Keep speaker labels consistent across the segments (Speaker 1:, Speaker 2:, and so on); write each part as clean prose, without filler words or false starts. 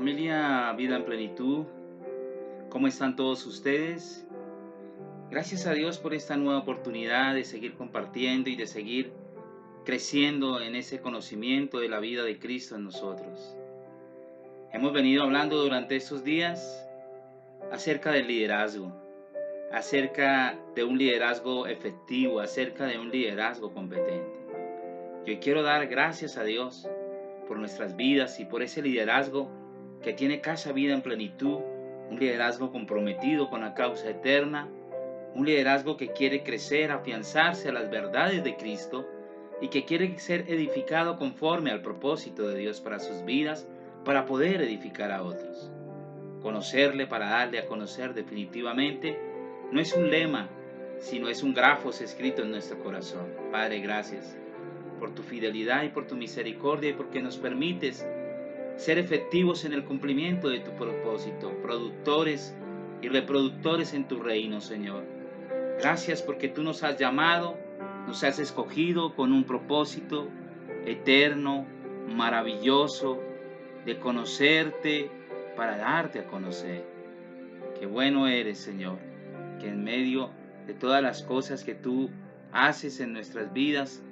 Speaker 1: Familia Vida en Plenitud, ¿cómo están todos ustedes? Gracias a Dios por esta nueva oportunidad de seguir compartiendo y de seguir creciendo en ese conocimiento de la vida de Cristo en nosotros. Hemos venido hablando durante estos días acerca del liderazgo, acerca de un liderazgo efectivo, acerca de un liderazgo competente. Yo quiero dar gracias a Dios por nuestras vidas y por ese liderazgo que tiene Casa Vida en Plenitud, un liderazgo comprometido con la causa eterna, un liderazgo que quiere crecer, afianzarse a las verdades de Cristo y que quiere ser edificado conforme al propósito de Dios para sus vidas, para poder edificar a otros. Conocerle para darle a conocer definitivamente no es un lema, sino es un grafos escrito en nuestro corazón. Padre, gracias por tu fidelidad y por tu misericordia y porque nos permites ser efectivos en el cumplimiento de tu propósito, productores y reproductores en tu reino, Señor. Gracias porque tú nos has llamado, nos has escogido con un propósito eterno, maravilloso, de conocerte para darte a conocer. Qué bueno eres, Señor, que en medio de todas las cosas que tú haces en nuestras vidas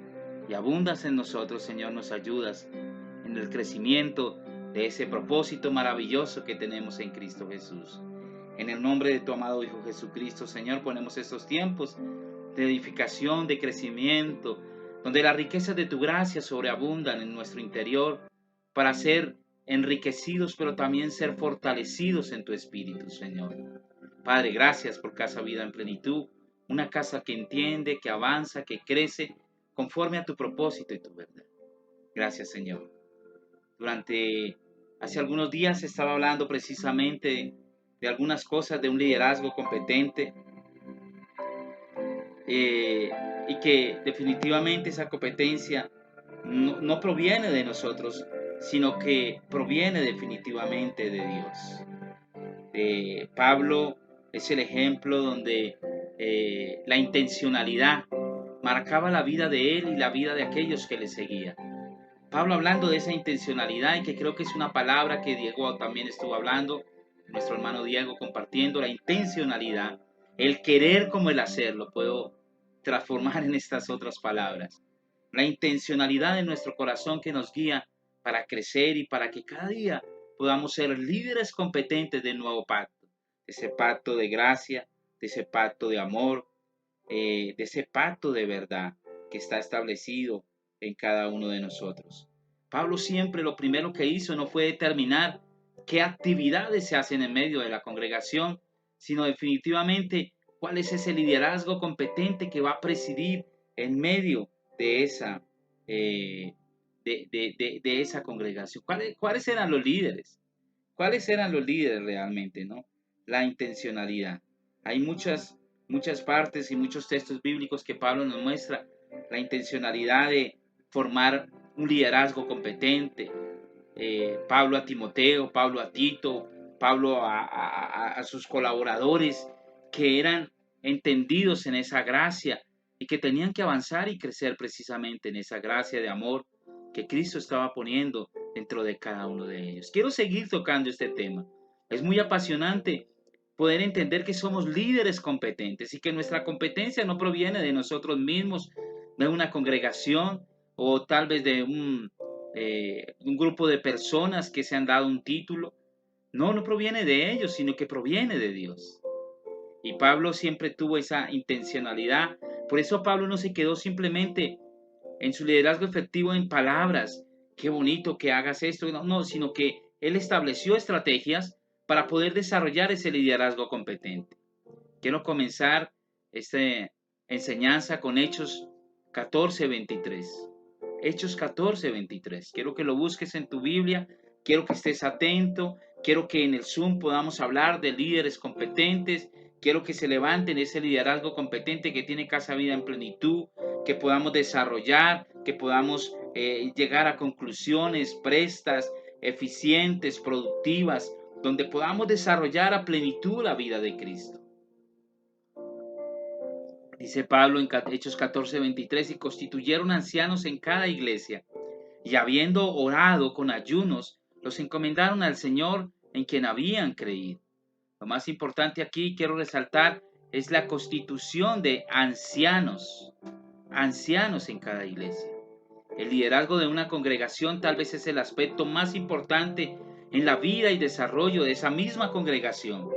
Speaker 1: y abundas en nosotros, Señor, nos ayudas en el crecimiento de ese propósito maravilloso que tenemos en Cristo Jesús. En el nombre de tu amado Hijo Jesucristo, Señor, ponemos estos tiempos de edificación, de crecimiento, donde las riquezas de tu gracia sobreabundan en nuestro interior para ser enriquecidos, pero también ser fortalecidos en tu espíritu, Señor. Padre, gracias por Casa Vida en Plenitud, una casa que entiende, que avanza, que crece conforme a tu propósito y tu verdad. Gracias, Señor. Hace algunos días estaba hablando precisamente de algunas cosas de un liderazgo competente, y que definitivamente esa competencia no proviene de nosotros, sino que proviene definitivamente de Dios. Pablo es el ejemplo donde la intencionalidad marcaba la vida de él y la vida de aquellos que le seguían. Pablo hablando de esa intencionalidad, y que creo que es una palabra que Diego también estuvo hablando, nuestro hermano Diego compartiendo la intencionalidad, el querer como el hacer, lo puedo transformar en estas otras palabras. La intencionalidad de nuestro corazón que nos guía para crecer y para que cada día podamos ser líderes competentes del nuevo pacto, de ese pacto de gracia, de ese pacto de amor, de ese pacto de verdad que está establecido en cada uno de nosotros. Pablo siempre lo primero que hizo no fue determinar qué actividades se hacen en medio de la congregación, sino definitivamente cuál es ese liderazgo competente que va a presidir en medio de esa, de esa congregación. ¿Cuáles eran los líderes? ¿Cuáles eran los líderes realmente, no? La intencionalidad. Hay muchas partes y muchos textos bíblicos que Pablo nos muestra la intencionalidad de formar un liderazgo competente. Pablo a Timoteo, Pablo a Tito, Pablo a sus colaboradores que eran entendidos en esa gracia y que tenían que avanzar y crecer precisamente en esa gracia de amor que Cristo estaba poniendo dentro de cada uno de ellos. Quiero seguir tocando este tema. Es muy apasionante poder entender que somos líderes competentes y que nuestra competencia no proviene de nosotros mismos, de una congregación o tal vez de un grupo de personas que se han dado un título. No proviene de ellos, sino que proviene de Dios. Y Pablo siempre tuvo esa intencionalidad. Por eso Pablo no se quedó simplemente en su liderazgo efectivo en palabras, qué bonito que hagas esto, no, sino que él estableció estrategias para poder desarrollar ese liderazgo competente. Quiero comenzar esta enseñanza con Hechos 14:23. Hechos 14:23. Quiero que lo busques en tu Biblia, quiero que estés atento, quiero que en el Zoom podamos hablar de líderes competentes, quiero que se levanten ese liderazgo competente que tiene Casa Vida en Plenitud, que podamos desarrollar, que podamos llegar a conclusiones prestas, eficientes, productivas, donde podamos desarrollar a plenitud la vida de Cristo. Dice Pablo en Hechos 14:23, y constituyeron ancianos en cada iglesia, y habiendo orado con ayunos, los encomendaron al Señor en quien habían creído. Lo más importante aquí, quiero resaltar, es la constitución de ancianos en cada iglesia. El liderazgo de una congregación tal vez es el aspecto más importante en la vida y desarrollo de esa misma congregación.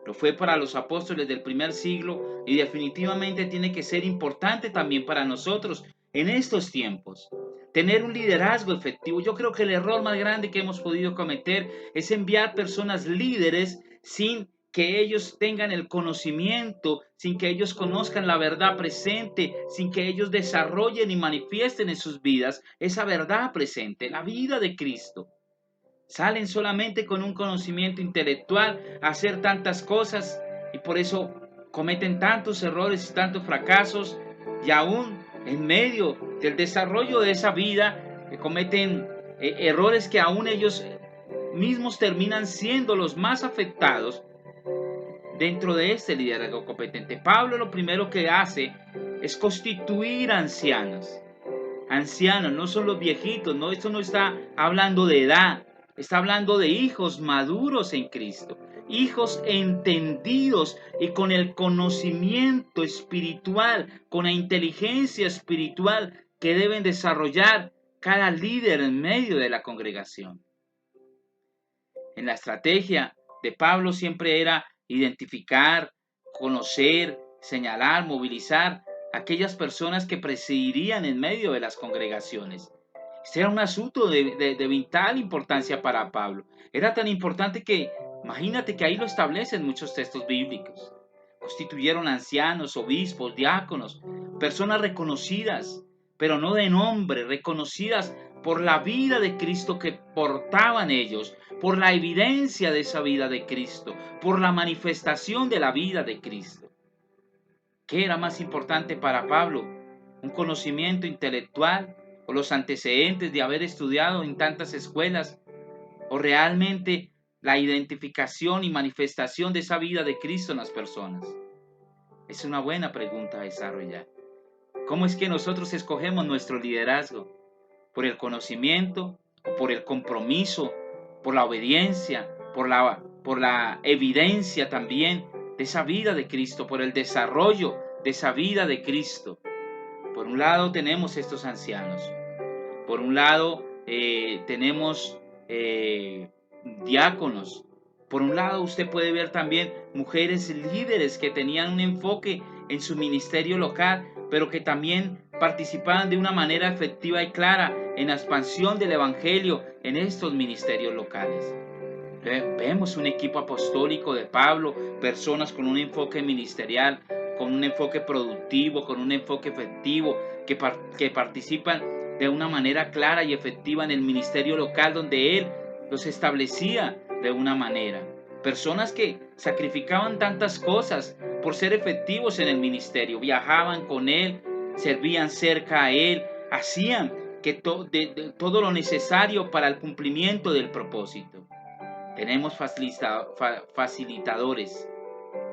Speaker 1: Lo fue para los apóstoles del primer siglo y definitivamente tiene que ser importante también para nosotros en estos tiempos. Tener un liderazgo efectivo. Yo creo que el error más grande que hemos podido cometer es enviar personas líderes sin que ellos tengan el conocimiento, sin que ellos conozcan la verdad presente, sin que ellos desarrollen y manifiesten en sus vidas esa verdad presente, la vida de Cristo. Salen solamente con un conocimiento intelectual a hacer tantas cosas y por eso cometen tantos errores y tantos fracasos, y aún en medio del desarrollo de esa vida cometen errores que aún ellos mismos terminan siendo los más afectados dentro de este liderazgo competente. Pablo lo primero que hace es constituir ancianos. Ancianos no son los viejitos, no, esto no está hablando de edad, está hablando de hijos maduros en Cristo, hijos entendidos y con el conocimiento espiritual, con la inteligencia espiritual que deben desarrollar cada líder en medio de la congregación. En la estrategia de Pablo siempre era identificar, conocer, señalar, movilizar aquellas personas que presidirían en medio de las congregaciones. Este era un asunto de vital importancia para Pablo. Era tan importante que, imagínate que ahí lo establecen muchos textos bíblicos. Constituyeron ancianos, obispos, diáconos, personas reconocidas, pero no de nombre, reconocidas por la vida de Cristo que portaban ellos, por la evidencia de esa vida de Cristo, por la manifestación de la vida de Cristo. ¿Qué era más importante para Pablo? ¿Un conocimiento intelectual o los antecedentes de haber estudiado en tantas escuelas? ¿O realmente la identificación y manifestación de esa vida de Cristo en las personas? Es una buena pregunta a desarrollar. ¿Cómo es que nosotros escogemos nuestro liderazgo? ¿Por el conocimiento o por el compromiso, por la obediencia, por la evidencia también de esa vida de Cristo, por el desarrollo de esa vida de Cristo? Por un lado tenemos estos ancianos, por un lado tenemos diáconos, por un lado usted puede ver también mujeres líderes que tenían un enfoque en su ministerio local, pero que también participaban de una manera efectiva y clara en la expansión del evangelio en estos ministerios locales. Vemos un equipo apostólico de Pablo, personas con un enfoque ministerial, con un enfoque productivo, con un enfoque efectivo, que participan de una manera clara y efectiva en el ministerio local donde él los establecía de una manera. Personas que sacrificaban tantas cosas por ser efectivos en el ministerio, viajaban con él, servían cerca a él, hacían que todo lo necesario para el cumplimiento del propósito. Tenemos facilitadores.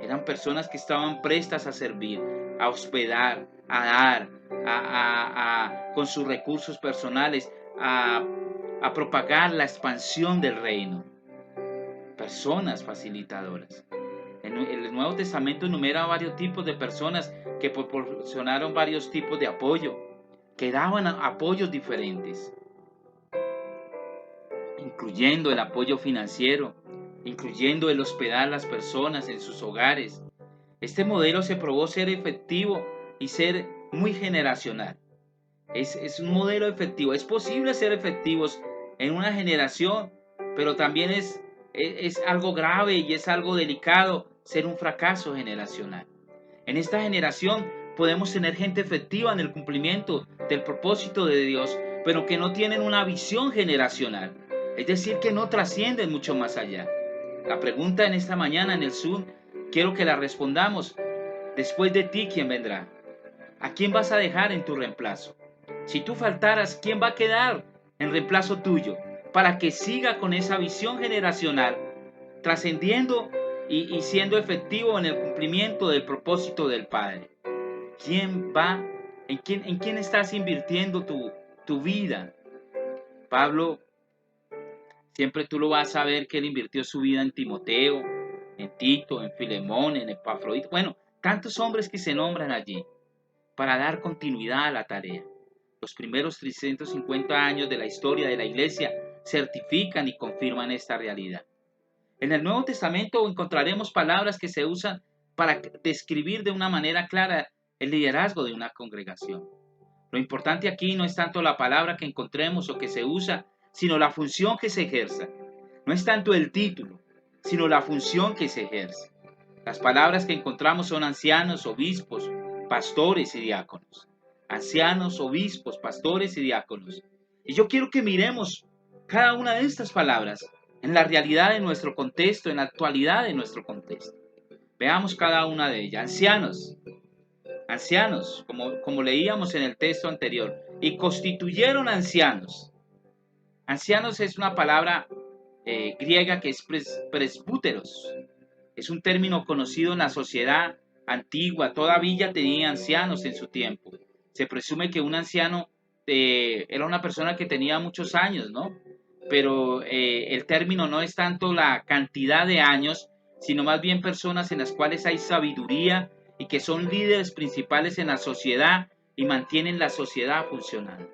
Speaker 1: Eran personas que estaban prestas a servir, a hospedar, a dar, con sus recursos personales, a propagar la expansión del reino. Personas facilitadoras. El Nuevo Testamento enumera varios tipos de personas que proporcionaron varios tipos de apoyo, que daban apoyos diferentes, incluyendo el apoyo financiero, incluyendo el hospedar a las personas en sus hogares. Este modelo se probó ser efectivo y ser muy generacional. Es un modelo efectivo. Es posible ser efectivos en una generación, pero también es algo grave y es algo delicado ser un fracaso generacional. En esta generación podemos tener gente efectiva en el cumplimiento del propósito de Dios, pero que no tienen una visión generacional. Es decir, que no trascienden mucho más allá. La pregunta en esta mañana en el Zoom, quiero que la respondamos. Después de ti, ¿quién vendrá? ¿A quién vas a dejar en tu reemplazo? Si tú faltaras, ¿quién va a quedar en reemplazo tuyo? Para que siga con esa visión generacional, trascendiendo y siendo efectivo en el cumplimiento del propósito del Padre. ¿Quién va? ¿En quién estás invirtiendo tu vida? Pablo Siempre tú lo vas a ver que él invirtió su vida en Timoteo, en Tito, en Filemón, en Epafrodito. Bueno, tantos hombres que se nombran allí para dar continuidad a la tarea. Los primeros 350 años de la historia de la iglesia certifican y confirman esta realidad. En el Nuevo Testamento encontraremos palabras que se usan para describir de una manera clara el liderazgo de una congregación. Lo importante aquí no es tanto la palabra que encontremos o que se usa, sino la función que se ejerza. No es tanto el título, sino la función que se ejerce. Las palabras que encontramos son ancianos, obispos, pastores y diáconos. Ancianos, obispos, pastores y diáconos. Y yo quiero que miremos cada una de estas palabras en la realidad de nuestro contexto, en la actualidad de nuestro contexto. Veamos cada una de ellas. Ancianos, como leíamos en el texto anterior, y constituyeron ancianos. Ancianos es una palabra griega que es presbúteros. Es un término conocido en la sociedad antigua. Toda villa tenía ancianos en su tiempo. Se presume que un anciano era una persona que tenía muchos años, ¿no? Pero el término no es tanto la cantidad de años, sino más bien personas en las cuales hay sabiduría y que son líderes principales en la sociedad y mantienen la sociedad funcionando.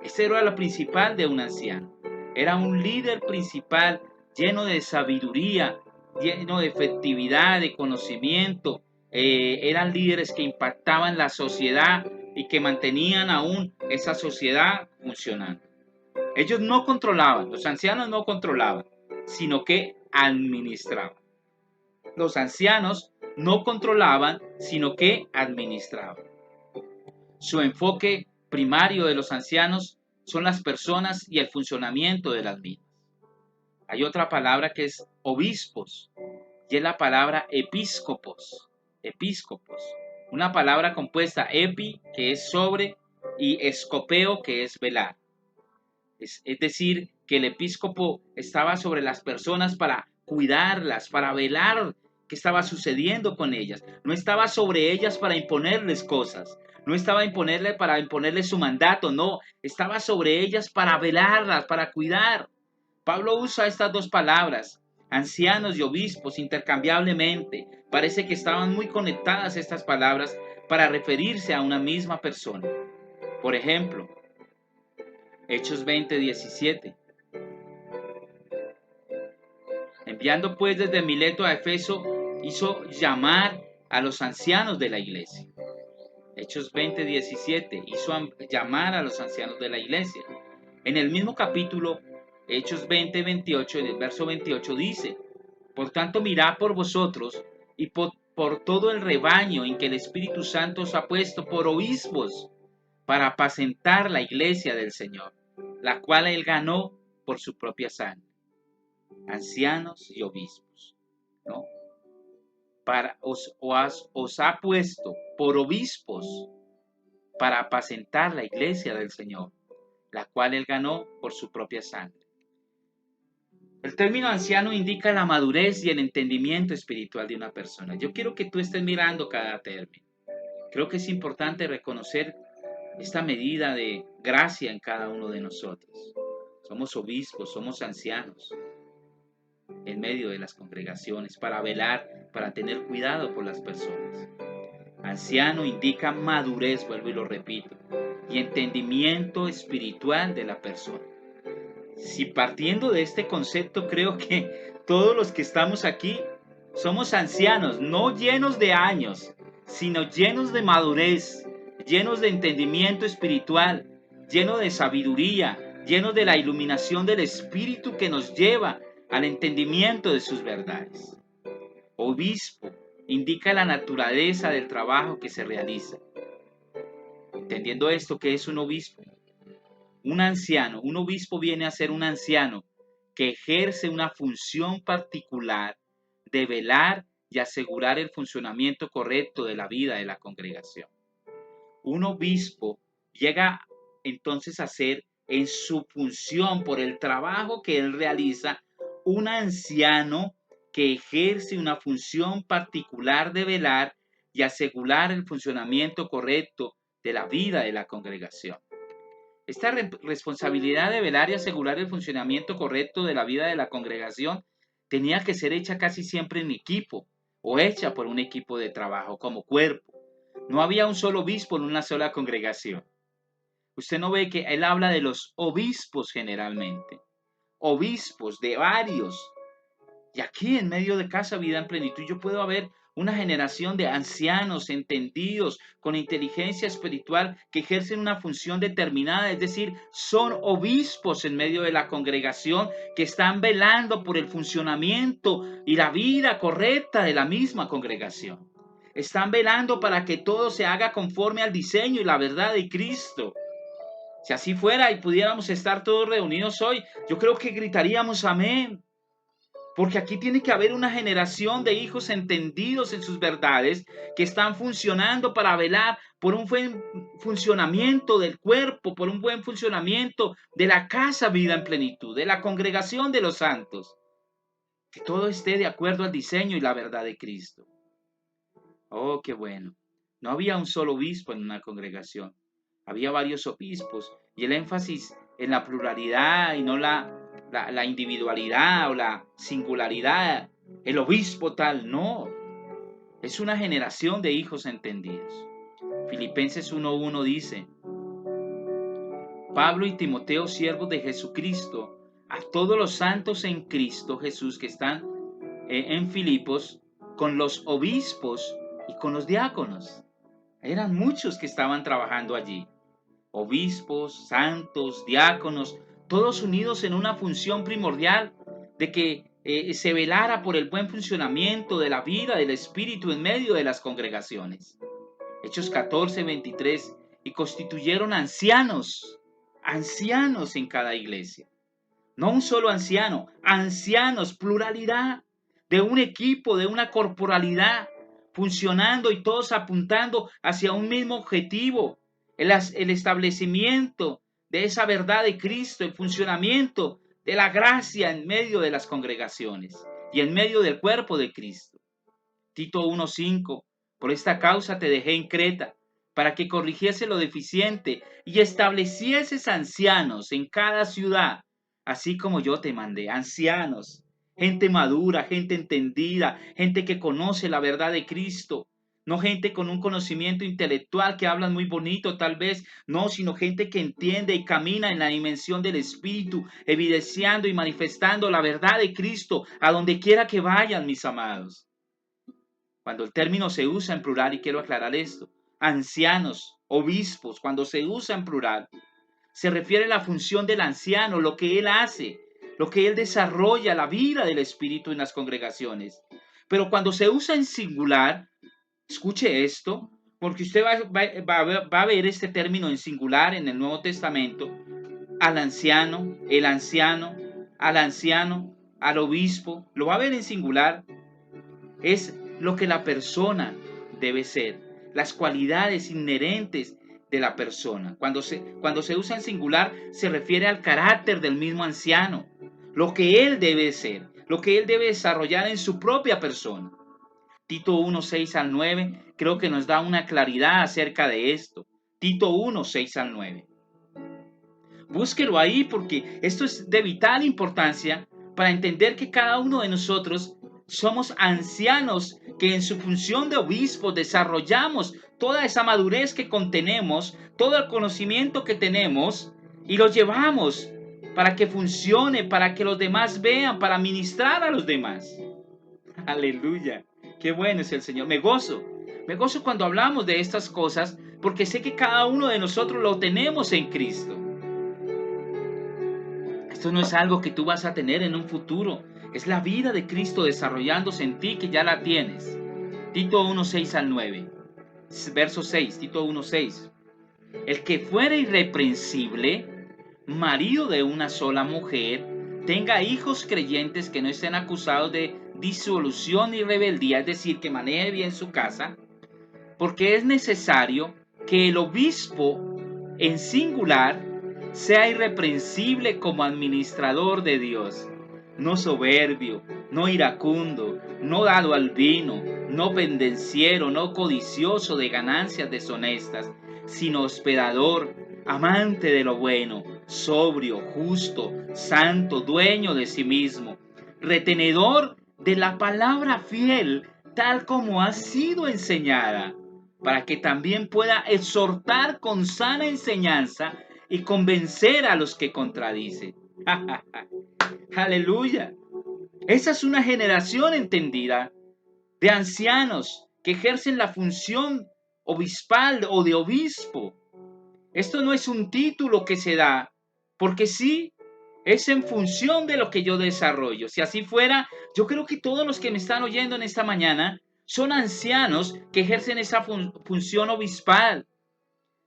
Speaker 1: Ese era lo principal de un anciano. Era un líder principal lleno de sabiduría, lleno de efectividad, de conocimiento. Eran líderes que impactaban la sociedad y que mantenían aún esa sociedad funcionando. Ellos no controlaban, los ancianos no controlaban, sino que administraban. Los ancianos no controlaban, sino que administraban. Su enfoque primario de los ancianos son las personas y el funcionamiento de las mismas. Hay otra palabra que es obispos, y es la palabra episcopos. Episcopos, una palabra compuesta epi, que es sobre, y escopeo, que es velar. Es decir, que el episcopo estaba sobre las personas para cuidarlas, para velar qué estaba sucediendo con ellas. No estaba sobre ellas para imponerles cosas. No estaba para imponerles su mandato. No, estaba sobre ellas para velarlas, para cuidar. Pablo usa estas dos palabras, ancianos y obispos, intercambiablemente. Parece que estaban muy conectadas estas palabras para referirse a una misma persona. Por ejemplo, Hechos 20:17. Enviando pues desde Mileto a Efeso, hizo llamar a los ancianos de la iglesia. Hechos 20:17, hizo llamar a los ancianos de la iglesia. En el mismo capítulo, Hechos 20:28, en el verso 28 dice, por tanto mirad por vosotros y por todo el rebaño en que el Espíritu Santo os ha puesto por obispos para apacentar la iglesia del Señor, la cual él ganó por su propia sangre. Ancianos y obispos, ¿no? Os ha puesto por obispos para apacentar la iglesia del Señor, la cual él ganó por su propia sangre. El término anciano indica la madurez y el entendimiento espiritual de una persona. Yo quiero que tú estés mirando cada término. Creo que es importante reconocer esta medida de gracia en cada uno de nosotros. Somos obispos, somos ancianos en medio de las congregaciones para velar, para tener cuidado por las personas. Anciano indica madurez, vuelvo y lo repito, y entendimiento espiritual de la persona. Si partiendo de este concepto creo que todos los que estamos aquí somos ancianos, no llenos de años, sino llenos de madurez, llenos de entendimiento espiritual, llenos de sabiduría, llenos de la iluminación del Espíritu que nos lleva al entendimiento de sus verdades. Obispo indica la naturaleza del trabajo que se realiza. Entendiendo esto, ¿qué es un obispo? Un anciano, un obispo viene a ser un anciano que ejerce una función particular de velar y asegurar el funcionamiento correcto de la vida de la congregación. Un obispo llega entonces a ser en su función por el trabajo que él realiza, un anciano que ejerce una función particular de velar y asegurar el funcionamiento correcto de la vida de la congregación. Esta responsabilidad de velar y asegurar el funcionamiento correcto de la vida de la congregación tenía que ser hecha casi siempre en equipo o hecha por un equipo de trabajo como cuerpo. No había un solo obispo en una sola congregación. Usted no ve que él habla de los obispos generalmente, obispos de varios. Y aquí en medio de Casa Vida en Plenitud yo puedo ver una generación de ancianos entendidos con inteligencia espiritual que ejercen una función determinada, es decir, son obispos en medio de la congregación que están velando por el funcionamiento y la vida correcta de la misma congregación. Están velando para que todo se haga conforme al diseño y la verdad de Cristo. Si así fuera y pudiéramos estar todos reunidos hoy, yo creo que gritaríamos amén. Porque aquí tiene que haber una generación de hijos entendidos en sus verdades que están funcionando para velar por un buen funcionamiento del cuerpo, por un buen funcionamiento de la casa Vida en Plenitud, de la congregación de los santos. Que todo esté de acuerdo al diseño y la verdad de Cristo. Oh, qué bueno. No había un solo obispo en una congregación. Había varios obispos y el énfasis en la pluralidad y no la individualidad o la singularidad. El obispo tal, no. Es una generación de hijos entendidos. Filipenses 1:1 dice: Pablo y Timoteo, siervos de Jesucristo, a todos los santos en Cristo Jesús que están en Filipos, con los obispos y con los diáconos. Eran muchos que estaban trabajando allí. Obispos, santos, diáconos, todos unidos en una función primordial de que se velara por el buen funcionamiento de la vida del Espíritu en medio de las congregaciones. Hechos 14:23, y constituyeron ancianos en cada iglesia. No un solo anciano, ancianos, pluralidad, de un equipo, de una corporalidad, funcionando y todos apuntando hacia un mismo objetivo, el establecimiento de esa verdad de Cristo, el funcionamiento de la gracia en medio de las congregaciones y en medio del cuerpo de Cristo. Tito 1:5, por esta causa te dejé en Creta, para que corrigiese lo deficiente y establecieses ancianos en cada ciudad, así como yo te mandé, ancianos, gente madura, gente entendida, gente que conoce la verdad de Cristo, no gente con un conocimiento intelectual que hablan muy bonito tal vez, no, sino gente que entiende y camina en la dimensión del Espíritu, evidenciando y manifestando la verdad de Cristo a donde quiera que vayan, mis amados. Cuando el término se usa en plural, y quiero aclarar esto, ancianos, obispos, cuando se usa en plural, se refiere a la función del anciano, lo que él hace, lo que él desarrolla, la vida del Espíritu en las congregaciones. Pero cuando se usa en singular, escuche esto, porque usted va a ver este término en singular en el Nuevo Testamento, al anciano, al anciano, al obispo, lo va a ver en singular, es lo que la persona debe ser, las cualidades inherentes de la persona. Cuando se usa en singular, se refiere al carácter del mismo anciano, lo que él debe ser, lo que él debe desarrollar en su propia persona. Tito 1:6-9 creo que nos da una claridad acerca de esto. Tito 1:6-9. Búsquelo ahí porque esto es de vital importancia para entender que cada uno de nosotros somos ancianos que en su función de obispos desarrollamos toda esa madurez que contenemos, todo el conocimiento que tenemos y lo llevamos para que funcione, para que los demás vean, para ministrar a los demás. Aleluya, qué bueno es el Señor. Me gozo cuando hablamos de estas cosas porque sé que cada uno de nosotros lo tenemos en Cristo. Esto no es algo que tú vas a tener en un futuro. Es la vida de Cristo desarrollándose en ti que ya la tienes. Tito 1:6-9. Verso 6, Tito 1:6. El que fuera irreprensible, marido de una sola mujer, tenga hijos creyentes que no estén acusados de disolución y rebeldía, es decir, que maneje bien su casa, porque es necesario que el obispo en singular sea irreprensible como administrador de Dios, no soberbio, no iracundo, no dado al vino, no pendenciero, no codicioso de ganancias deshonestas, sino hospedador, amante de lo bueno, sobrio, justo, santo, dueño de sí mismo, retenedor de la palabra fiel, tal como ha sido enseñada, para que también pueda exhortar con sana enseñanza y convencer a los que contradicen. Aleluya. Esa es una generación entendida de ancianos que ejercen la función obispal o de obispo. Esto no es un título que se da, porque sí, es en función de lo que yo desarrollo. Si así fuera, yo creo que todos los que me están oyendo en esta mañana son ancianos que ejercen esa función obispal,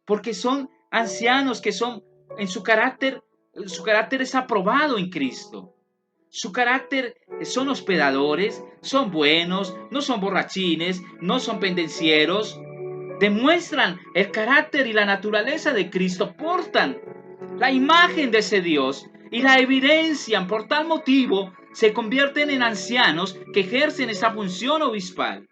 Speaker 1: porque son ancianos que son en su carácter es aprobado en Cristo. Su carácter son hospedadores, son buenos, no son borrachines, no son pendencieros. Demuestran el carácter y la naturaleza de Cristo, portan la imagen de ese Dios y la evidencian. Por tal motivo, se convierten en ancianos que ejercen esa función obispal.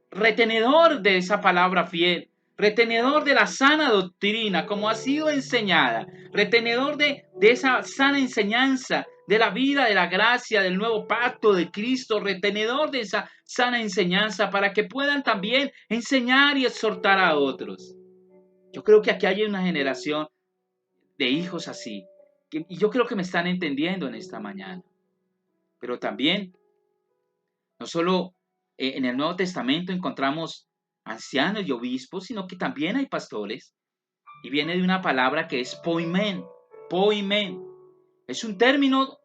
Speaker 1: Retenedor de esa palabra fiel, retenedor de la sana doctrina como ha sido enseñada, retenedor de esa sana enseñanza de la vida, de la gracia, del nuevo pacto de Cristo, retenedor de esa sana enseñanza para que puedan también enseñar y exhortar a otros. Yo creo que aquí hay una generación de hijos así, y yo creo que me están entendiendo en esta mañana. Pero también, no solo en el Nuevo Testamento encontramos ancianos y obispos, sino que también hay pastores. Y viene de una palabra que es poimen. Poimen. Es un término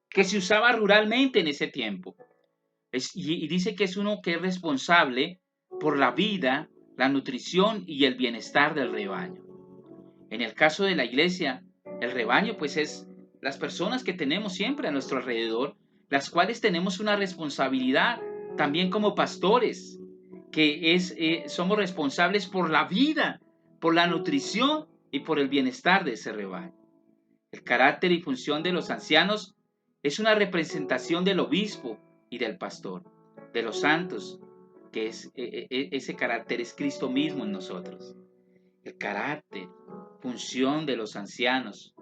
Speaker 1: que se usaba ruralmente en ese tiempo. Y dice que es uno que es responsable por la vida, la nutrición y el bienestar del rebaño. En el caso de la iglesia, el rebaño pues es las personas que tenemos siempre a nuestro alrededor, las cuales tenemos una responsabilidad también como pastores, que somos responsables por la vida, por la nutrición y por el bienestar de ese rebaño. El carácter y función de los ancianos es una representación del obispo y del pastor, de los santos, que ese carácter es Cristo mismo en nosotros. El carácter, función de los ancianos,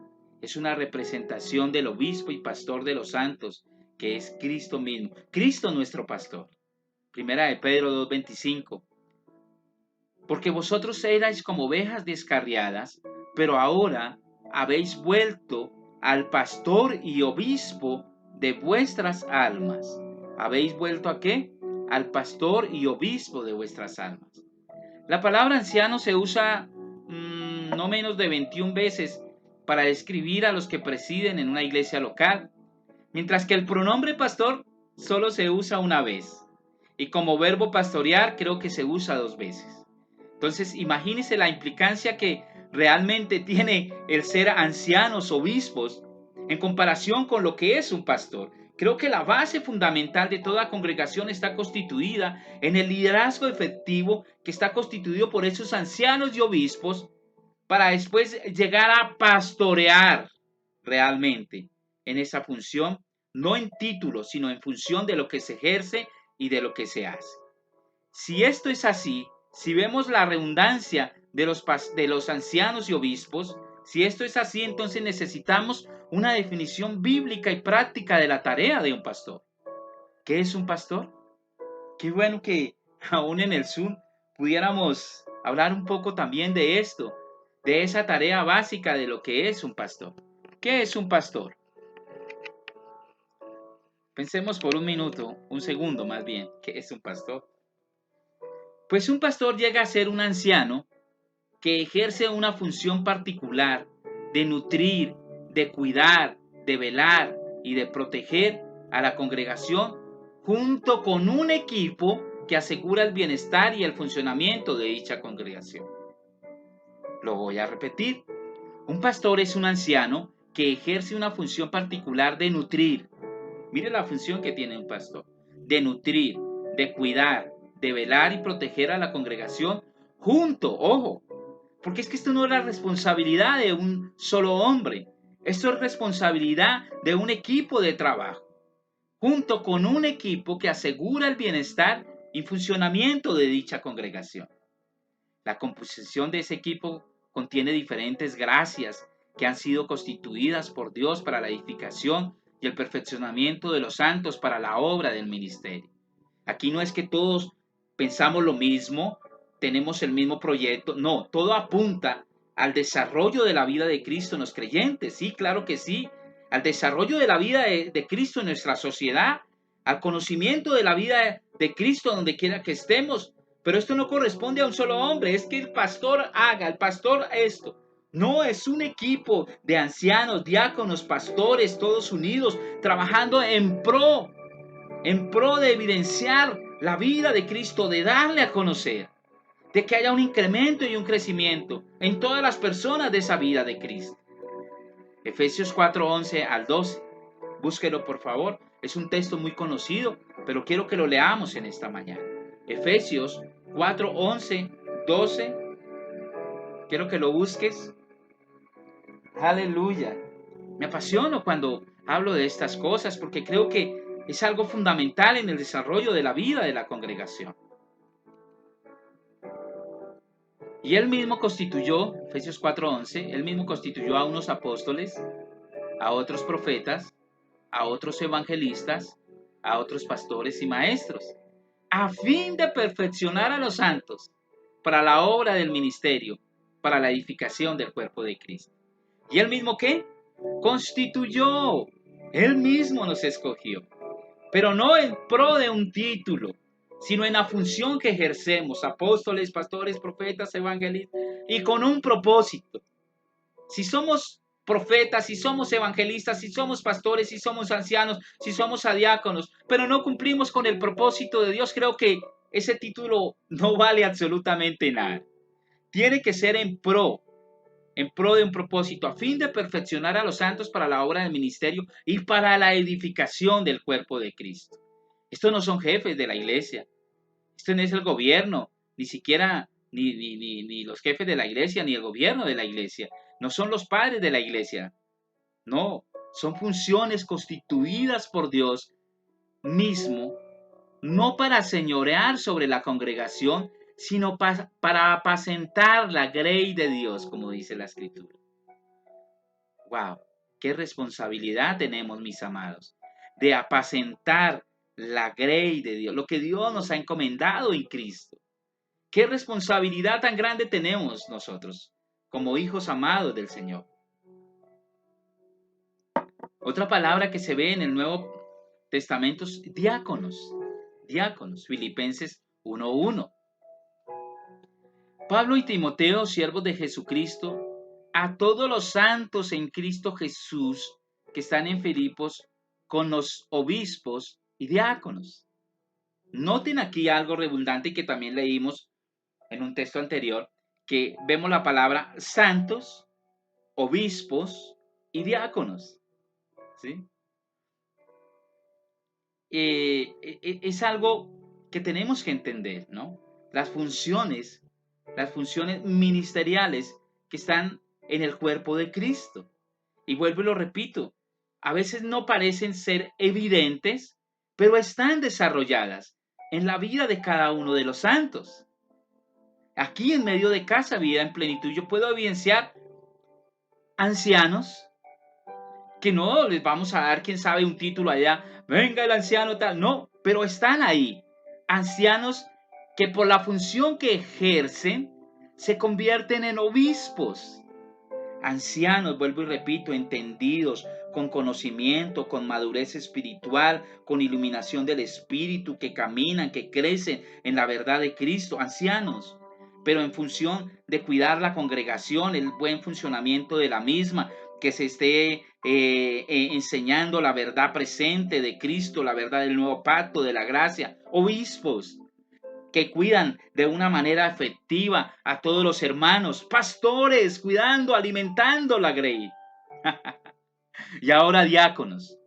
Speaker 1: es una representación del obispo y pastor de los santos, que es Cristo mismo. Cristo nuestro pastor. Primera de Pedro 2:25. Porque vosotros erais como ovejas descarriadas, pero ahora habéis vuelto al pastor y obispo de vuestras almas. ¿Habéis vuelto a qué? Al pastor y obispo de vuestras almas. La palabra anciano se usa no menos de 21 veces para describir a los que presiden en una iglesia local, mientras que el pronombre pastor solo se usa una vez. Y como verbo pastorear creo que se usa 2 veces. Entonces, imagínense la implicancia que realmente tiene el ser ancianos, obispos, en comparación con lo que es un pastor. Creo que la base fundamental de toda congregación está constituida en el liderazgo efectivo que está constituido por esos ancianos y obispos para después llegar a pastorear realmente en esa función, no en título, sino en función de lo que se ejerce y de lo que se hace. Si esto es así, si vemos la redundancia de los ancianos y obispos, si esto es así, entonces necesitamos una definición bíblica y práctica de la tarea de un pastor. ¿Qué es un pastor? Qué bueno que aún en el Zoom pudiéramos hablar un poco también de esto, de esa tarea básica de lo que es un pastor. ¿Qué es un pastor? Pensemos por un minuto, un segundo más bien, ¿qué es un pastor? Pues un pastor llega a ser un anciano que ejerce una función particular de nutrir, de cuidar, de velar y de proteger a la congregación junto con un equipo que asegura el bienestar y el funcionamiento de dicha congregación. Lo voy a repetir. Un pastor es un anciano que ejerce una función particular de nutrir. Mire la función que tiene un pastor. De nutrir, de cuidar, de velar y proteger a la congregación junto, ojo, porque es que esto no es la responsabilidad de un solo hombre. Esto es responsabilidad de un equipo de trabajo, junto con un equipo que asegura el bienestar y funcionamiento de dicha congregación. La composición de ese equipo contiene diferentes gracias que han sido constituidas por Dios para la edificación y el perfeccionamiento de los santos para la obra del ministerio. Aquí no es que todos pensamos lo mismo, tenemos el mismo proyecto, no, todo apunta al desarrollo de la vida de Cristo en los creyentes, sí, claro que sí, al desarrollo de la vida de Cristo en nuestra sociedad, al conocimiento de la vida de Cristo donde quiera que estemos. Pero esto no corresponde a un solo hombre, es que el pastor haga, el pastor esto. No, es un equipo de ancianos, diáconos, pastores, todos unidos, trabajando en pro de evidenciar la vida de Cristo, de darle a conocer, de que haya un incremento y un crecimiento en todas las personas de esa vida de Cristo. Efesios 4:11 al 12. Búsquelo por favor. Es un texto muy conocido, pero quiero que lo leamos en esta mañana. Efesios 4:11, 12. Quiero que lo busques. Aleluya. Me apasiono cuando hablo de estas cosas porque creo que es algo fundamental en el desarrollo de la vida de la congregación. Y él mismo constituyó, Efesios 4:11, él mismo constituyó a unos apóstoles, a otros profetas, a otros evangelistas, a otros pastores y maestros, a fin de perfeccionar a los santos para la obra del ministerio, para la edificación del cuerpo de Cristo. ¿Y él mismo qué? Constituyó. Él mismo nos escogió, pero no en pro de un título, sino en la función que ejercemos, apóstoles, pastores, profetas, evangelistas, y con un propósito. Si somos profetas, si somos evangelistas, si somos pastores, si somos ancianos, si somos diáconos, pero no cumplimos con el propósito de Dios, creo que ese título no vale absolutamente nada. Tiene que ser en pro de un propósito, a fin de perfeccionar a los santos para la obra del ministerio y para la edificación del cuerpo de Cristo. Estos no son jefes de la iglesia, esto no es el gobierno, ni siquiera ni los jefes de la iglesia, ni el gobierno de la iglesia, no son los padres de la iglesia, no, son funciones constituidas por Dios mismo, no para señorear sobre la congregación, sino para apacentar la grey de Dios, como dice la Escritura. ¡Wow! ¡Qué responsabilidad tenemos, mis amados! De apacentar la grey de Dios, lo que Dios nos ha encomendado en Cristo. ¡Qué responsabilidad tan grande tenemos nosotros como hijos amados del Señor! Otra palabra que se ve en el Nuevo Testamento es diáconos. Diáconos, Filipenses 1:1. Pablo y Timoteo, siervos de Jesucristo, a todos los santos en Cristo Jesús que están en Filipos, con los obispos y diáconos. Noten aquí algo redundante que también leímos en un texto anterior, que vemos la palabra santos, obispos y diáconos. ¿Sí? Es algo que tenemos que entender, ¿no? Las funciones ministeriales que están en el cuerpo de Cristo. Y vuelvo y lo repito, a veces no parecen ser evidentes, pero están desarrolladas en la vida de cada uno de los santos. Aquí en medio de Casa Vida en Plenitud yo puedo evidenciar ancianos que no les vamos a dar, quién sabe, un título allá, venga el anciano tal, no, pero están ahí, ancianos que por la función que ejercen se convierten en obispos. Ancianos, vuelvo y repito, entendidos, con conocimiento, con madurez espiritual, con iluminación del Espíritu, que caminan, que crecen en la verdad de Cristo, ancianos, pero en función de cuidar la congregación, el buen funcionamiento de la misma, que se esté enseñando la verdad presente de Cristo, la verdad del nuevo pacto, de la gracia. Obispos que cuidan de una manera efectiva a todos los hermanos, pastores cuidando, alimentando la grey. Y ahora diáconos,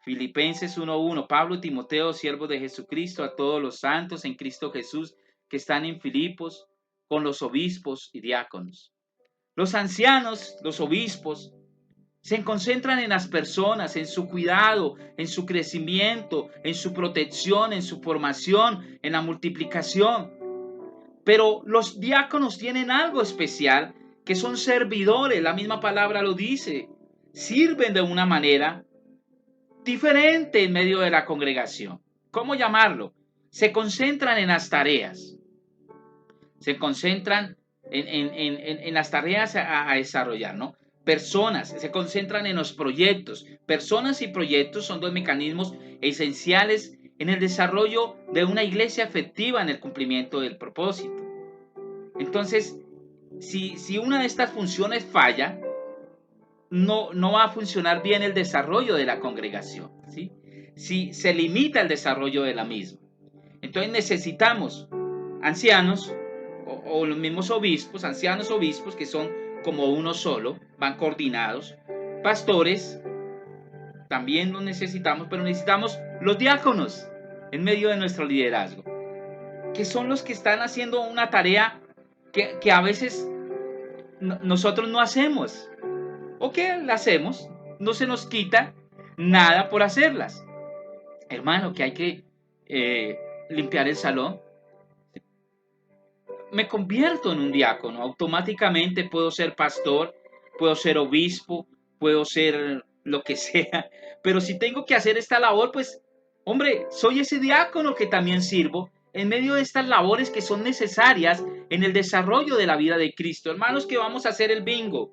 Speaker 1: Filipenses 1:1, Pablo y Timoteo, siervos de Jesucristo, a todos los santos en Cristo Jesús que están en Filipos, con los obispos y diáconos. Los ancianos, los obispos, se concentran en las personas, en su cuidado, en su crecimiento, en su protección, en su formación, en la multiplicación. Pero los diáconos tienen algo especial, que son servidores, la misma palabra lo dice. Sirven de una manera diferente en medio de la congregación. ¿Cómo llamarlo? Se concentran en las tareas. Se concentran en las tareas a desarrollar, ¿no? Personas, se concentran en los proyectos. Personas y proyectos son dos mecanismos esenciales en el desarrollo de una iglesia efectiva en el cumplimiento del propósito. Entonces, si una de estas funciones falla, no va a funcionar bien el desarrollo de la congregación, ¿sí? Si se limita el desarrollo de la misma. Entonces necesitamos ancianos o los mismos obispos, ancianos obispos que son como uno solo, van coordinados, pastores, también los necesitamos, pero necesitamos los diáconos en medio de nuestro liderazgo, que son los que están haciendo una tarea que a veces nosotros no hacemos, o que la hacemos, no se nos quita nada por hacerlas. Hermano, que hay que limpiar el salón. Me convierto en un diácono, automáticamente puedo ser pastor, puedo ser obispo, puedo ser lo que sea, pero si tengo que hacer esta labor, pues, hombre, soy ese diácono que también sirvo en medio de estas labores que son necesarias en el desarrollo de la vida de Cristo. Hermanos, que vamos a hacer el bingo.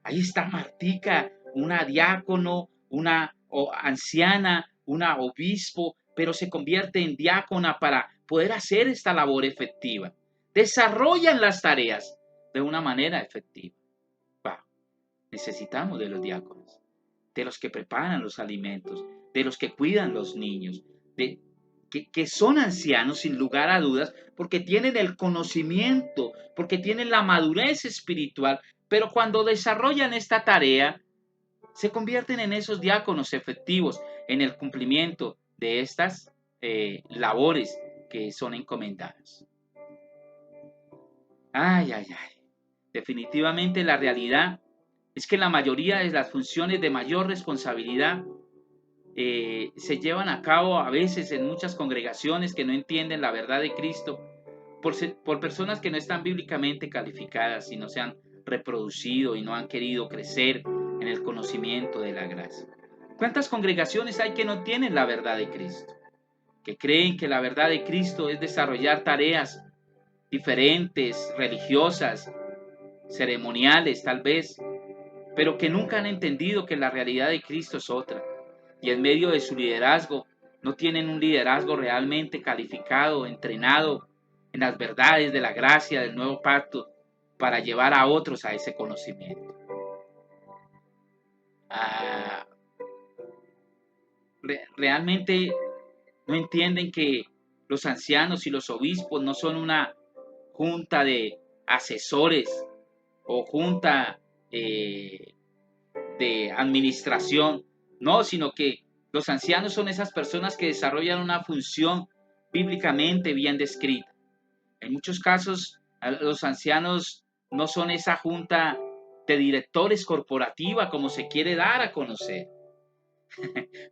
Speaker 1: Ahí está Martica, una diácono, una anciana, una obispo, pero se convierte en diácona para poder hacer esta labor efectiva. Desarrollan las tareas de una manera efectiva. Wow. Necesitamos de los diáconos, de los que preparan los alimentos, de los que cuidan los niños, que son ancianos sin lugar a dudas, porque tienen el conocimiento, porque tienen la madurez espiritual, pero cuando desarrollan esta tarea, se convierten en esos diáconos efectivos en el cumplimiento de estas labores que son encomendadas. Ay, ay, ay. Definitivamente la realidad es que la mayoría de las funciones de mayor responsabilidad se llevan a cabo a veces en muchas congregaciones que no entienden la verdad de Cristo por personas que no están bíblicamente calificadas y no se han reproducido y no han querido crecer en el conocimiento de la gracia. ¿Cuántas congregaciones hay que no tienen la verdad de Cristo? Que creen que la verdad de Cristo es desarrollar tareas diferentes, religiosas, ceremoniales tal vez, pero que nunca han entendido que la realidad de Cristo es otra. Y en medio de su liderazgo, no tienen un liderazgo realmente calificado, entrenado en las verdades de la gracia del nuevo pacto para llevar a otros a ese conocimiento. Realmente no entienden que los ancianos y los obispos no son una junta de asesores o junta de administración, no, sino que los ancianos son esas personas que desarrollan una función bíblicamente bien descrita. En muchos casos, los ancianos no son esa junta de directores corporativa como se quiere dar a conocer.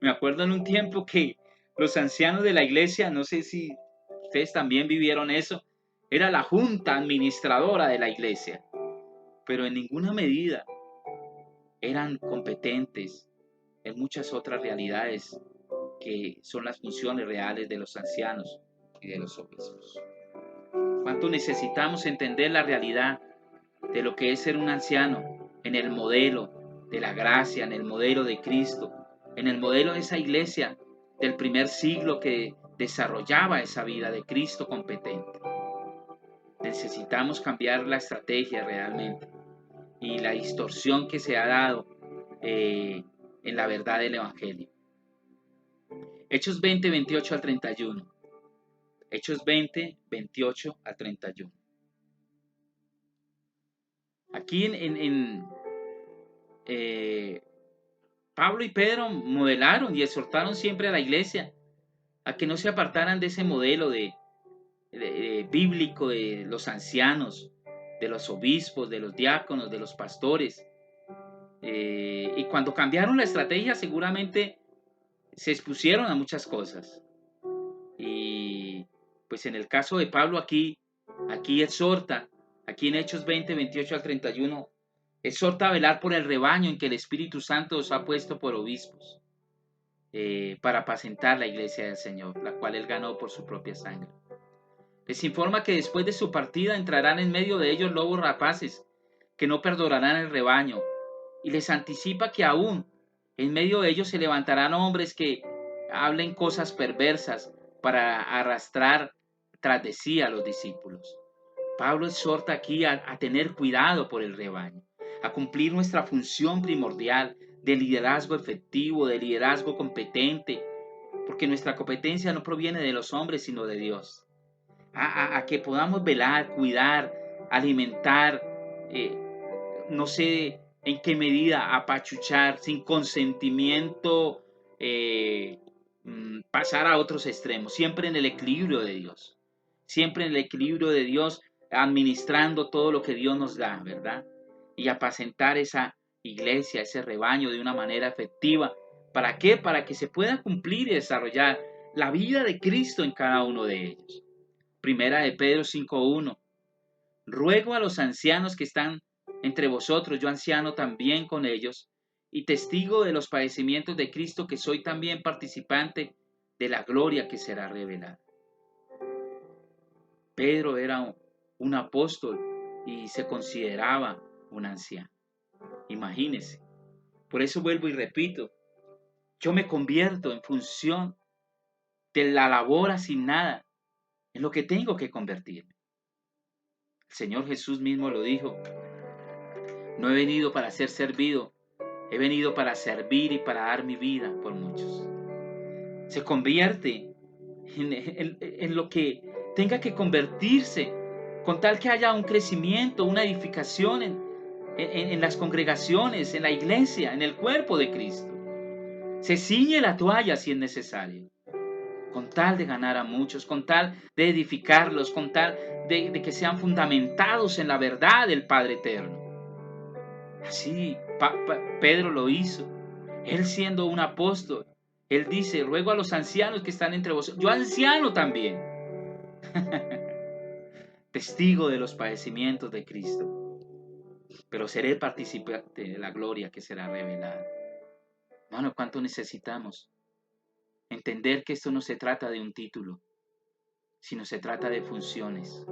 Speaker 1: Me acuerdo en un tiempo que los ancianos de la iglesia, no sé si ustedes también vivieron eso, era la junta administradora de la iglesia, pero en ninguna medida eran competentes en muchas otras realidades que son las funciones reales de los ancianos y de los obispos. ¿Cuánto necesitamos entender la realidad de lo que es ser un anciano en el modelo de la gracia, en el modelo de Cristo, en el modelo de esa iglesia del primer siglo que desarrollaba esa vida de Cristo competente? Necesitamos cambiar la estrategia realmente y la distorsión que se ha dado en la verdad del Evangelio. Hechos 20, 28 al 31. Hechos 20, 28 al 31. Aquí Pablo y Pedro modelaron y exhortaron siempre a la iglesia a que no se apartaran de ese modelo bíblico de los ancianos, de los obispos, de los diáconos, de los pastores. Y cuando cambiaron la estrategia, seguramente se expusieron a muchas cosas. Y pues en el caso de Pablo aquí, Aquí exhorta, aquí en Hechos 20, 28 al 31, exhorta a velar por el rebaño en que el Espíritu Santo os ha puesto por obispos, para apacentar la iglesia del Señor, la cual él ganó por su propia sangre. Les informa que después de su partida entrarán en medio de ellos lobos rapaces, que no perdonarán el rebaño, y les anticipa que aún en medio de ellos se levantarán hombres que hablen cosas perversas para arrastrar tras de sí a los discípulos. Pablo exhorta aquí a tener cuidado por el rebaño, a cumplir nuestra función primordial de liderazgo efectivo, de liderazgo competente, porque nuestra competencia no proviene de los hombres, sino de Dios. A que podamos velar, cuidar, alimentar, eh, no sé en qué medida apachuchar, sin consentimiento, pasar a otros extremos, siempre en el equilibrio de Dios, siempre en el equilibrio de Dios, administrando todo lo que Dios nos da, ¿verdad? Y apacentar esa iglesia, ese rebaño de una manera efectiva. ¿Para qué? Para que se pueda cumplir y desarrollar la vida de Cristo en cada uno de ellos. Primera de Pedro 5:1. Ruego a los ancianos que están entre vosotros, yo anciano también con ellos, y testigo de los padecimientos de Cristo, que soy también participante de la gloria que será revelada. Pedro era un apóstol y se consideraba un anciano. Imagínense. Por eso vuelvo y repito, yo me convierto en función de la labor asignada en lo que tengo que convertirme. El Señor Jesús mismo lo dijo: no he venido para ser servido, he venido para servir y para dar mi vida por muchos. Se convierte en lo que tenga que convertirse, con tal que haya un crecimiento, una edificación en las congregaciones, en la iglesia, en el cuerpo de Cristo. Se ciñe la toalla si es necesario, con tal de ganar a muchos, con tal de edificarlos, con tal de que sean fundamentados en la verdad del Padre Eterno. Así Pedro lo hizo. Él siendo un apóstol, él dice: ruego a los ancianos que están entre vosotros, yo anciano también, testigo de los padecimientos de Cristo, pero seré participante de la gloria que será revelada. Hermano, ¿cuánto necesitamos entender que esto no se trata de un título, sino se trata de funciones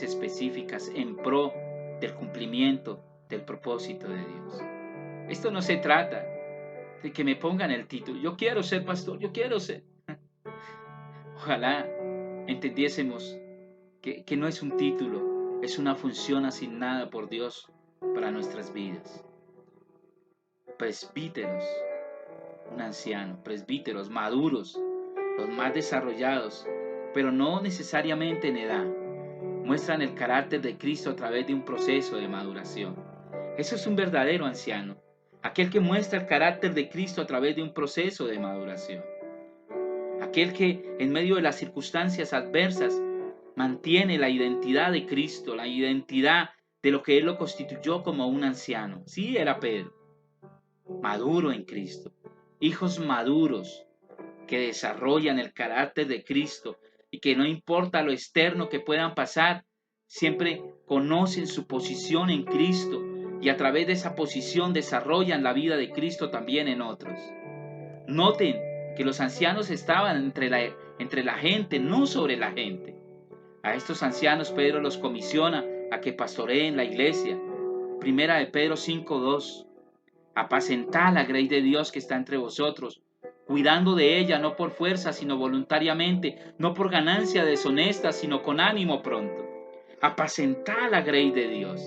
Speaker 1: específicas en pro del cumplimiento del propósito de Dios? Esto no se trata de que me pongan el título. Yo quiero ser pastor, yo quiero ser. Ojalá entendiésemos que no es un título, es una función asignada por Dios para nuestras vidas. Presbíteros, un anciano, presbíteros maduros, los más desarrollados, pero no necesariamente en edad, muestran el carácter de Cristo a través de un proceso de maduración. Eso es un verdadero anciano, aquel que muestra el carácter de Cristo a través de un proceso de maduración. Aquel que en medio de las circunstancias adversas mantiene la identidad de Cristo, la identidad de lo que Él lo constituyó como un anciano. Sí, era Pedro, maduro en Cristo. Hijos maduros que desarrollan el carácter de Cristo y que no importa lo externo que puedan pasar, siempre conocen su posición en Cristo y a través de esa posición desarrollan la vida de Cristo también en otros. Noten que los ancianos estaban entre la gente, no sobre la gente. A estos ancianos Pedro los comisiona a que pastoreen la iglesia. Primera de Pedro 5:2. Apacentad la grey de Dios que está entre vosotros, cuidando de ella no por fuerza, sino voluntariamente, no por ganancia deshonesta, sino con ánimo pronto. Apacentad la grey de Dios.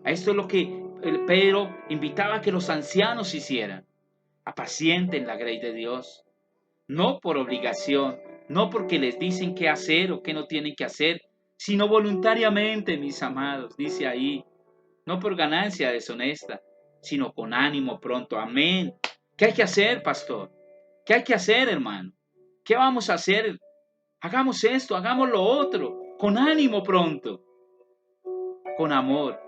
Speaker 1: A esto es lo que Pedro invitaba a que los ancianos hicieran. Apacienten la grey de Dios, no por obligación, no porque les dicen qué hacer o qué no tienen que hacer, sino voluntariamente, mis amados, dice ahí, no por ganancia deshonesta, sino con ánimo pronto. Amén. ¿Qué hay que hacer, pastor? ¿Qué hay que hacer, hermano? ¿Qué vamos a hacer? Hagamos esto, hagamos lo otro, con ánimo pronto, con amor.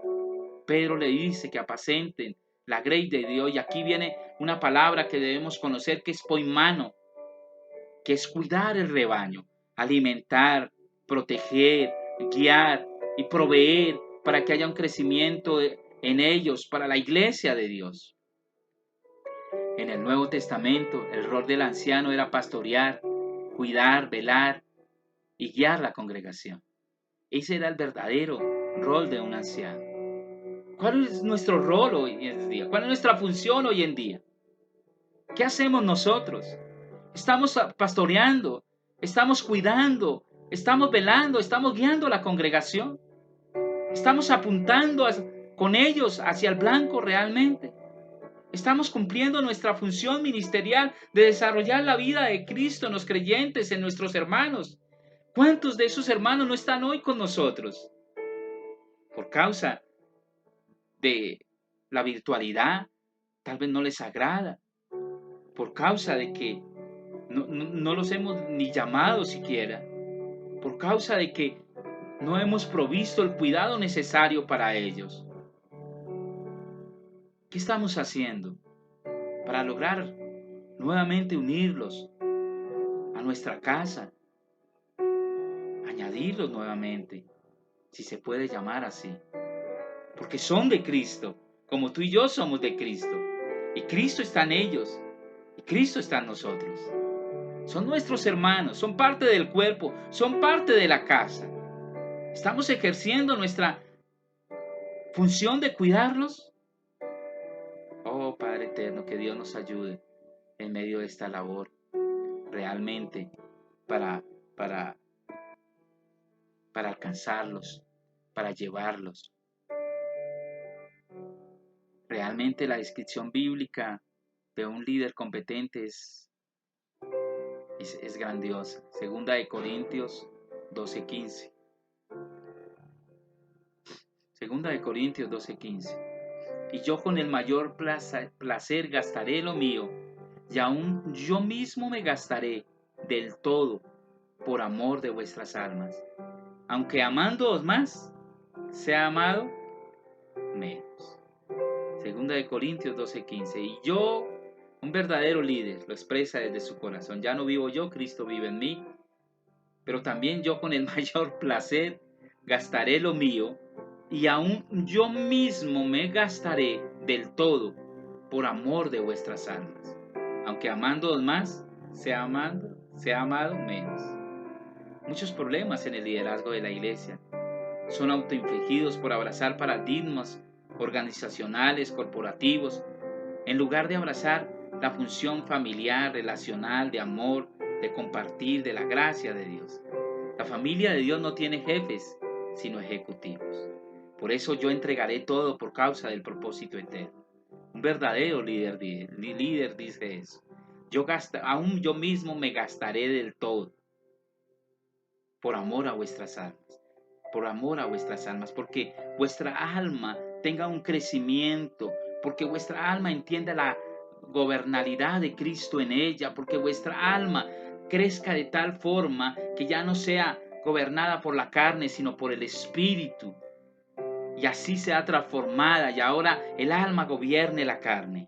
Speaker 1: Pedro le dice que apacenten la grey de Dios, y aquí viene una palabra que debemos conocer, que es poimano, que es cuidar el rebaño, alimentar, proteger, guiar y proveer para que haya un crecimiento en ellos, para la iglesia de Dios. En el Nuevo Testamento, el rol del anciano era pastorear, cuidar, velar y guiar la congregación. Ese era el verdadero rol de un anciano. ¿Cuál es nuestro rol hoy en día? ¿Cuál es nuestra función hoy en día? ¿Qué hacemos nosotros? Estamos pastoreando, estamos cuidando, estamos velando, estamos guiando a la congregación. Estamos apuntando con ellos hacia el blanco realmente. Estamos cumpliendo nuestra función ministerial de desarrollar la vida de Cristo en los creyentes, en nuestros hermanos. ¿Cuántos de esos hermanos no están hoy con nosotros? Por causa de la virtualidad, tal vez no les agrada. Por causa de que no los hemos ni llamado siquiera. Por causa de que no hemos provisto el cuidado necesario para ellos. ¿Qué estamos haciendo para lograr nuevamente unirlos a nuestra casa? Añadirlos nuevamente, si se puede llamar así. Porque son de Cristo, como tú y yo somos de Cristo. Y Cristo está en ellos, y Cristo está en nosotros. Son nuestros hermanos, son parte del cuerpo, son parte de la casa. ¿Estamos ejerciendo nuestra función de cuidarlos? Oh, Padre eterno, que Dios nos ayude en medio de esta labor, realmente, para alcanzarlos, para llevarlos. Realmente la descripción bíblica de un líder competente es grandiosa. Segunda de Corintios 12:15. Segunda de Corintios 12:15. Y yo con el mayor placer gastaré lo mío, y aún yo mismo me gastaré del todo por amor de vuestras almas. Aunque amándoos más, sea amado menos. Segunda de Corintios 12:15. Y yo, un verdadero líder, lo expresa desde su corazón. Ya no vivo yo, Cristo vive en mí. Pero también yo con el mayor placer gastaré lo mío, y aún yo mismo me gastaré del todo por amor de vuestras almas. Aunque amándoos más, sea amado menos. Muchos problemas en el liderazgo de la iglesia son autoinfligidos por abrazar paradigmas organizacionales, corporativos, en lugar de abrazar la función familiar, relacional, de amor, de compartir, de la gracia de Dios. La familia de Dios no tiene jefes, sino ejecutivos. Por eso yo entregaré todo por causa del propósito eterno. Un verdadero líder dice eso. Aún yo mismo me gastaré del todo por amor a vuestras almas. Por amor a vuestras almas, porque vuestra alma tenga un crecimiento, porque vuestra alma entienda la gobernabilidad de Cristo en ella, porque vuestra alma crezca de tal forma que ya no sea gobernada por la carne, sino por el Espíritu. Y así sea transformada, y ahora el alma gobierne la carne.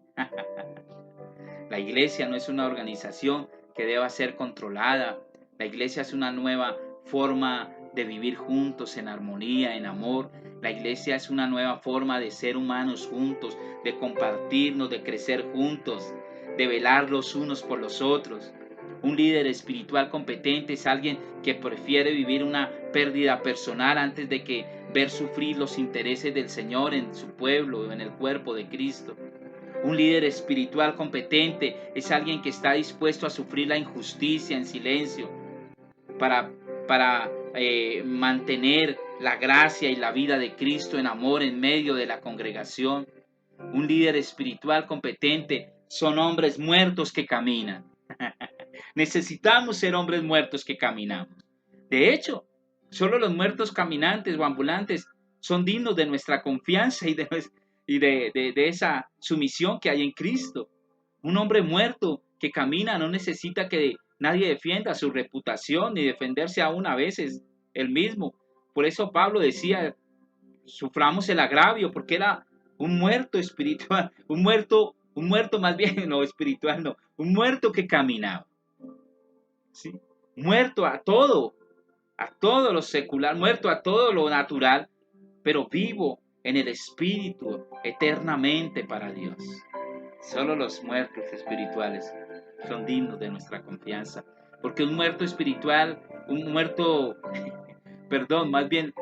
Speaker 1: La iglesia no es una organización que deba ser controlada. La iglesia es una nueva forma de vivir juntos en armonía, en amor. La iglesia es una nueva forma de ser humanos juntos, de compartirnos, de crecer juntos, de velar los unos por los otros. Un líder espiritual competente es alguien que prefiere vivir una pérdida personal antes de que ver sufrir los intereses del Señor en su pueblo, en el cuerpo de Cristo. Un líder espiritual competente es alguien que está dispuesto a sufrir la injusticia en silencio para mantener la gracia y la vida de Cristo en amor en medio de la congregación. Un líder espiritual competente son hombres muertos que caminan. Necesitamos ser hombres muertos que caminamos. De hecho, solo los muertos caminantes o ambulantes son dignos de nuestra confianza y de esa sumisión que hay en Cristo. Un hombre muerto que camina no necesita que nadie defienda su reputación ni defenderse aún a veces él mismo. Por eso Pablo decía, suframos el agravio, porque era un muerto espiritual, un muerto más bien, no espiritual, no, un muerto que caminaba. ¿Sí? Muerto a todo, a todo lo secular, muerto a todo lo natural, pero vivo en el espíritu eternamente para Dios. Solo los muertos espirituales son dignos de nuestra confianza, porque un muerto espiritual, más bien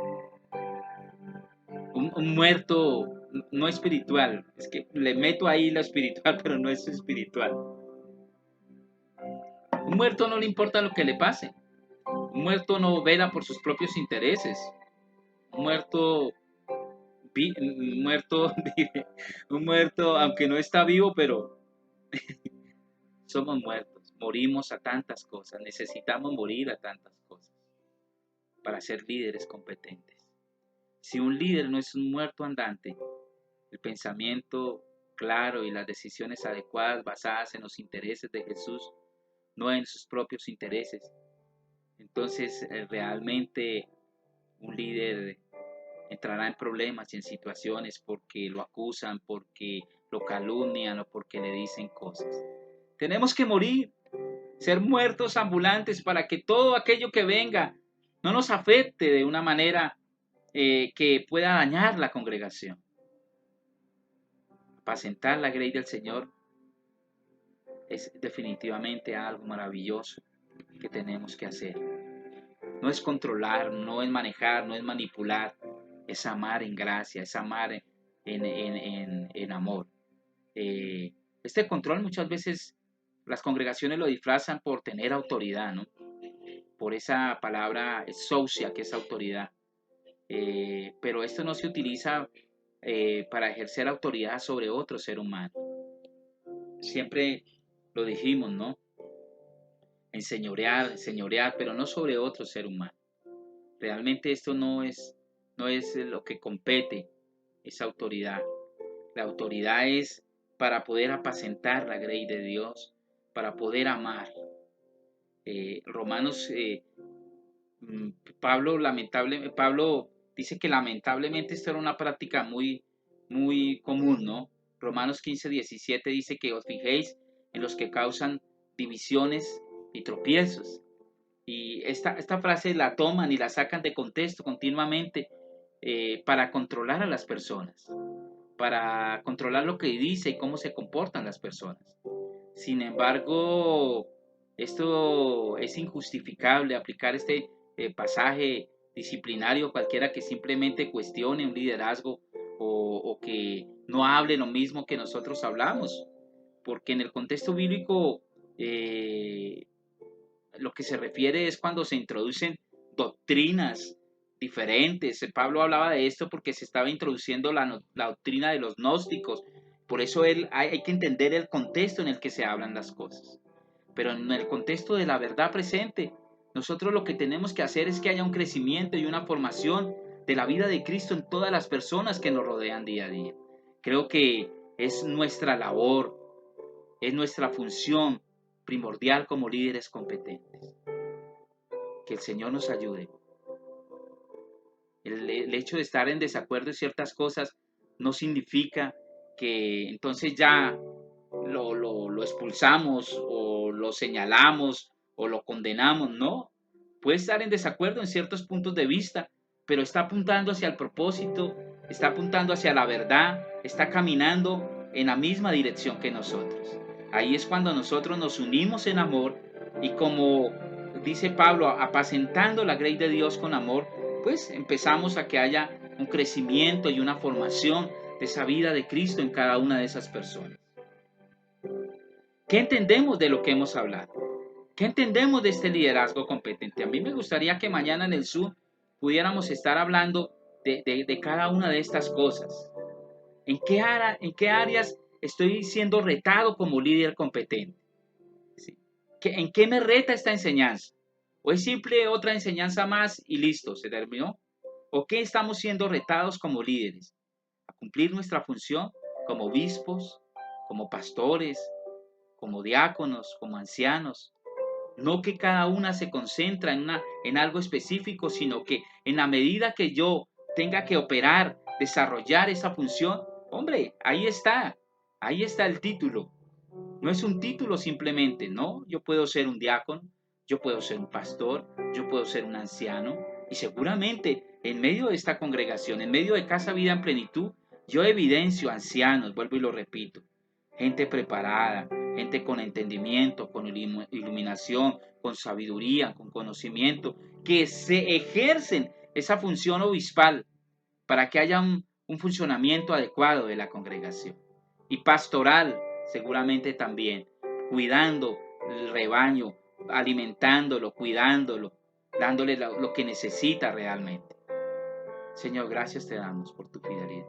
Speaker 1: un muerto no espiritual, es que le meto ahí lo espiritual, pero no es espiritual. Un muerto no le importa lo que le pase, un muerto no vela por sus propios intereses, un muerto vive, un muerto aunque no está vivo, pero somos muertos, morimos a tantas cosas, necesitamos morir a tantas cosas para ser líderes competentes. Si un líder no es un muerto andante, el pensamiento claro y las decisiones adecuadas basadas en los intereses de Jesús, no en sus propios intereses, entonces realmente un líder entrará en problemas y en situaciones porque lo acusan, porque lo calumnian o porque le dicen cosas. Tenemos que morir, ser muertos ambulantes para que todo aquello que venga no nos afecte de una manera que pueda dañar la congregación. Apacentar la grey del Señor es definitivamente algo maravilloso que tenemos que hacer. No es controlar, no es manejar, no es manipular, es amar en gracia, es amar en amor. Este control muchas veces las congregaciones lo disfrazan por tener autoridad, ¿no? Por esa palabra exousia, que es autoridad. Pero esto no se utiliza para ejercer autoridad sobre otro ser humano. Siempre lo dijimos, ¿no? Enseñorear, pero no sobre otro ser humano. Realmente esto no es lo que compete esa autoridad. La autoridad es para poder apacentar la grey de Dios, para poder amar. Pablo dice que lamentablemente esto era una práctica muy, muy común, ¿no? Romanos 15:17 dice que os fijéis en los que causan divisiones y tropiezos. Y esta frase la toman y la sacan de contexto continuamente para controlar a las personas, para controlar lo que dice y cómo se comportan las personas. Sin embargo, esto es injustificable, aplicar este pasaje disciplinario a cualquiera que simplemente cuestione un liderazgo o que no hable lo mismo que nosotros hablamos, porque en el contexto bíblico lo que se refiere es cuando se introducen doctrinas diferentes. Pablo hablaba de esto porque se estaba introduciendo la doctrina de los gnósticos. Por eso hay que entender el contexto en el que se hablan las cosas. Pero en el contexto de la verdad presente, nosotros lo que tenemos que hacer es que haya un crecimiento y una formación de la vida de Cristo en todas las personas que nos rodean día a día. Creo que es nuestra labor, es nuestra función primordial como líderes competentes. Que el Señor nos ayude. El hecho de estar en desacuerdo en ciertas cosas no significa que entonces ya lo expulsamos o lo señalamos o lo condenamos, no. Puede estar en desacuerdo en ciertos puntos de vista, pero está apuntando hacia el propósito, está apuntando hacia la verdad, está caminando en la misma dirección que nosotros. Ahí es cuando nosotros nos unimos en amor y, como dice Pablo, apacentando la grey de Dios con amor, pues empezamos a que haya un crecimiento y una formación de esa vida de Cristo en cada una de esas personas. ¿Qué entendemos de lo que hemos hablado? ¿Qué entendemos de este liderazgo competente? A mí me gustaría que mañana en el Zoom pudiéramos estar hablando de cada una de estas cosas. ¿En qué áreas estoy siendo retado como líder competente? ¿Sí? ¿En qué me reta esta enseñanza? ¿O es simple otra enseñanza más y listo, se terminó? ¿O qué estamos siendo retados como líderes? A cumplir nuestra función como obispos, como pastores, como diáconos, como ancianos. No que cada una se concentra en algo específico, sino que en la medida que yo tenga que operar, desarrollar esa función, hombre, ahí está el título. No es un título simplemente, ¿no? Yo puedo ser un diácono, yo puedo ser un pastor, yo puedo ser un anciano, y seguramente en medio de esta congregación, en medio de Casa Vida en Plenitud, yo evidencio ancianos, vuelvo y lo repito, gente preparada, gente con entendimiento, con iluminación, con sabiduría, con conocimiento, que se ejercen esa función obispal para que haya un funcionamiento adecuado de la congregación. Y pastoral, seguramente también, cuidando el rebaño, alimentándolo, cuidándolo, dándole lo que necesita realmente. Señor, gracias te damos por tu fidelidad.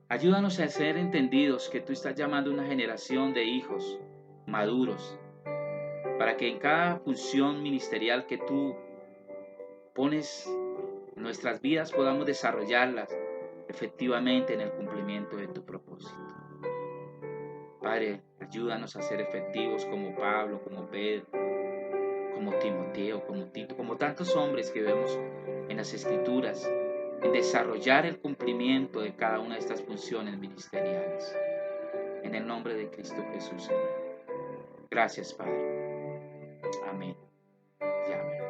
Speaker 1: Ayúdanos a ser entendidos que tú estás llamando a una generación de hijos maduros, para que en cada función ministerial que tú pones en nuestras vidas podamos desarrollarlas efectivamente en el cumplimiento de tu propósito. Padre, ayúdanos a ser efectivos como Pablo, como Pedro, como Timoteo, como Tito, como tantos hombres que vemos en las Escrituras, en desarrollar el cumplimiento de cada una de estas funciones ministeriales. En el nombre de Cristo Jesús, Señor. Gracias, Padre. Amén. Y amén.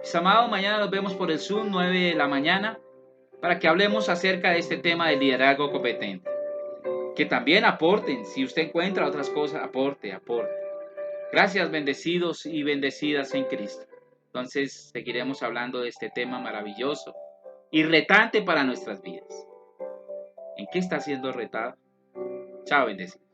Speaker 1: Mis amados, mañana nos vemos por el Zoom, 9 de la mañana, para que hablemos acerca de este tema del liderazgo competente. Que también aporten, si usted encuentra otras cosas, aporte. Gracias, bendecidos y bendecidas en Cristo. Entonces seguiremos hablando de este tema maravilloso y retante para nuestras vidas. ¿En qué está siendo retado? Chao, bendecidos.